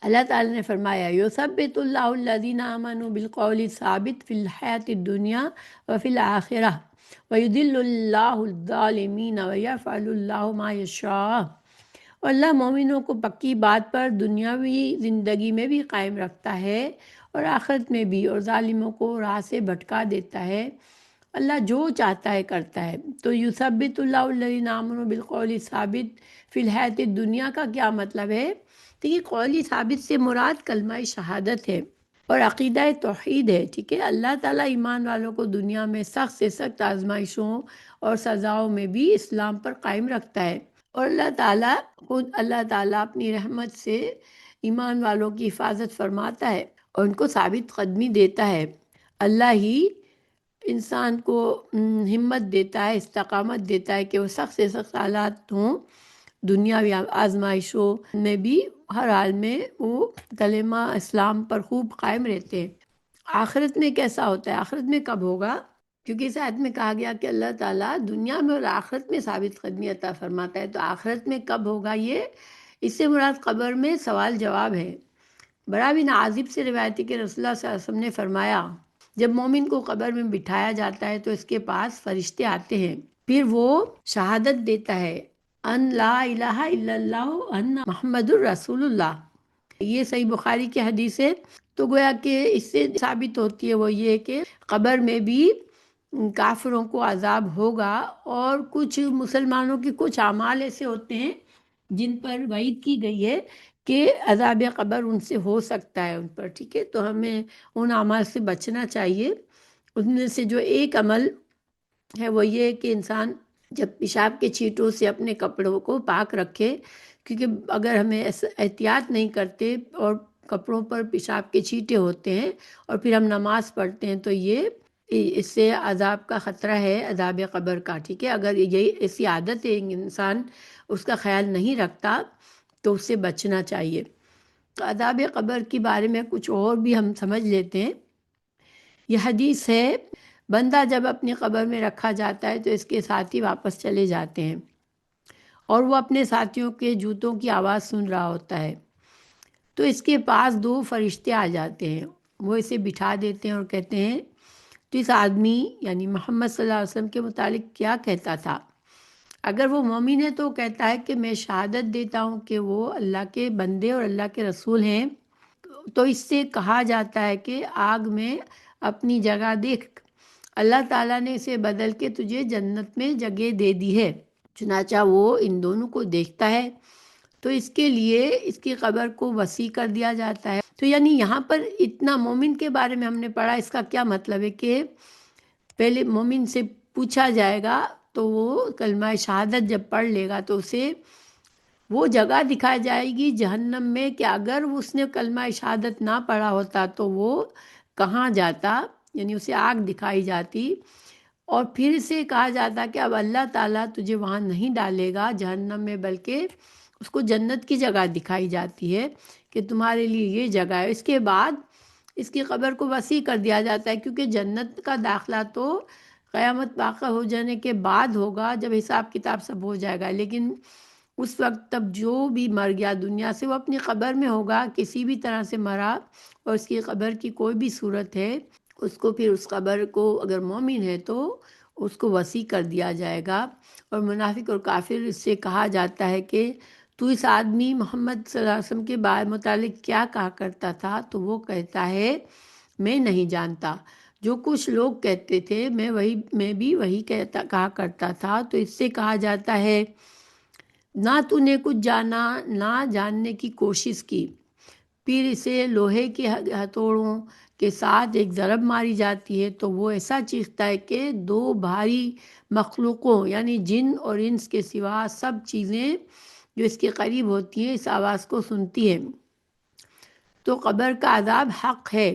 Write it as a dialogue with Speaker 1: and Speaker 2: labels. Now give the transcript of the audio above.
Speaker 1: اللہ تعالیٰ نے فرمایا یثبت اللہ الذین آمنوا بالقول الثابت فی الحیاۃ الدنیا وفی الآخرہ ویضل اللہ الظالمین ویفعل اللہ ما یشاء۔ اور اللہ مومنوں کو پکی بات پر دنیاوی زندگی میں بھی قائم رکھتا ہے اور آخرت میں بھی، اور ظالموں کو راہ سے بھٹکا دیتا ہے۔ اللہ جو چاہتا ہے کرتا ہے۔ تو یثبت اللہ الذین آمنوا بالقول ثابت فی الحیاۃ الدنیا کا کیا مطلب ہے؟ دیکھیے قولی ثابت سے مراد کلمہ شہادت ہے اور عقیدہ توحید ہے، ٹھیک ہے۔ اللہ تعالیٰ ایمان والوں کو دنیا میں سخت سے سخت آزمائشوں اور سزاؤں میں بھی اسلام پر قائم رکھتا ہے، اور اللہ تعالیٰ اپنی رحمت سے ایمان والوں کی حفاظت فرماتا ہے اور ان کو ثابت قدمی دیتا ہے۔ اللہ ہی انسان کو ہمت دیتا ہے، استقامت دیتا ہے کہ وہ سخت سے سخت حالات ہوں، دنیاوی آزمائشوں میں بھی ہر حال میں وہ کلمہ اسلام پر خوب قائم رہتے ہیں۔ آخرت میں کیسا ہوتا ہے؟ آخرت میں کب ہوگا؟ کیونکہ اس آیت میں کہا گیا کہ اللہ تعالیٰ دنیا میں اور آخرت میں ثابت قدمی عطا فرماتا ہے، تو آخرت میں کب ہوگا؟ یہ اس سے مراد قبر میں سوال جواب ہے۔ برا بن عازب سے روایت ہے کہ رسول اللہ صلی اللہ علیہ وسلم نے فرمایا جب مومن کو قبر میں بٹھایا جاتا ہے تو اس کے پاس فرشتے آتے ہیں، پھر وہ شہادت دیتا ہے ان لا الہ الا اللہ ان محمد الرسول اللہ۔ یہ صحیح بخاری کی حدیث ہے۔ تو گویا کہ اس سے ثابت ہوتی ہے وہ یہ کہ قبر میں بھی کافروں کو عذاب ہوگا، اور کچھ مسلمانوں کے کچھ اعمال ایسے ہوتے ہیں جن پر وعید کی گئی ہے کہ عذاب قبر ان سے ہو سکتا ہے ان پر، ٹھیک ہے۔ تو ہمیں ان اعمال سے بچنا چاہیے۔ ان میں سے جو ایک عمل ہے وہ یہ کہ انسان جب پیشاب کے چھینٹوں سے اپنے کپڑوں کو پاک رکھے، کیونکہ اگر ہمیں احتیاط نہیں کرتے اور کپڑوں پر پیشاب کے چھینٹے ہوتے ہیں اور پھر ہم نماز پڑھتے ہیں تو یہ اس سے عذاب کا خطرہ ہے، عذاب قبر کا، ٹھیک ہے۔ اگر یہی ایسی عادت ہے انسان اس کا خیال نہیں رکھتا تو اس سے بچنا چاہیے۔ تو عذاب قبر کے بارے میں کچھ اور بھی ہم سمجھ لیتے ہیں۔ یہ حدیث ہے بندہ جب اپنی قبر میں رکھا جاتا ہے تو اس کے ساتھی واپس چلے جاتے ہیں اور وہ اپنے ساتھیوں کے جوتوں کی آواز سن رہا ہوتا ہے، تو اس کے پاس دو فرشتے آ جاتے ہیں، وہ اسے بٹھا دیتے ہیں اور کہتے ہیں تو اس آدمی یعنی محمد صلی اللہ علیہ وسلم کے متعلق کیا کہتا تھا؟ اگر وہ مومن ہے تو کہتا ہے کہ میں شہادت دیتا ہوں کہ وہ اللہ کے بندے اور اللہ کے رسول ہیں۔ تو اس سے کہا جاتا ہے کہ آگ میں اپنی جگہ دیکھ، اللہ تعالیٰ نے اسے بدل کے تجھے جنت میں جگہ دے دی ہے۔ چنانچہ وہ ان دونوں کو دیکھتا ہے تو اس کے لیے اس کی قبر کو وسیع کر دیا جاتا ہے۔ تو یعنی یہاں پر اتنا مومن کے بارے میں ہم نے پڑھا، اس کا کیا مطلب ہے کہ پہلے مومن سے پوچھا جائے گا تو وہ کلمہ شہادت جب پڑھ لے گا تو اسے وہ جگہ دکھائی جائے گی جہنم میں کہ اگر اس نے کلمہ شہادت نہ پڑھا ہوتا تو وہ کہاں جاتا، یعنی اسے آگ دکھائی جاتی، اور پھر سے کہا جاتا کہ اب اللہ تعالیٰ تجھے وہاں نہیں ڈالے گا جہنم میں، بلکہ اس کو جنت کی جگہ دکھائی جاتی ہے کہ تمہارے لیے یہ جگہ ہے۔ اس کے بعد اس کی قبر کو وسیع کر دیا جاتا ہے، کیونکہ جنت کا داخلہ تو قیامت واقع ہو جانے کے بعد ہوگا جب حساب کتاب سب ہو جائے گا، لیکن اس وقت تب جو بھی مر گیا دنیا سے وہ اپنی قبر میں ہوگا، کسی بھی طرح سے مرا اور اس کی قبر کی کوئی بھی صورت ہے اس کو پھر اس قبر کو اگر مومن ہے تو اس کو وسیع کر دیا جائے گا۔ اور منافق اور کافر اس سے کہا جاتا ہے کہ تو اس آدمی محمد صلی اللہ علیہ وسلم کے بارے متعلق کیا کہا کرتا تھا؟ تو وہ کہتا ہے میں نہیں جانتا، جو کچھ لوگ کہتے تھے میں بھی وہی کہا کرتا تھا۔ تو اس سے کہا جاتا ہے نہ تو نے کچھ جانا نہ جاننے کی کوشش کی۔ پھر اسے لوہے کے ہتھوڑوں کے ساتھ ایک ضرب ماری جاتی ہے تو وہ ایسا چیختا ہے کہ دو بھاری مخلوقوں یعنی جن اور انس کے سوا سب چیزیں جو اس کے قریب ہوتی ہیں اس آواز کو سنتی ہیں۔ تو قبر کا عذاب حق ہے،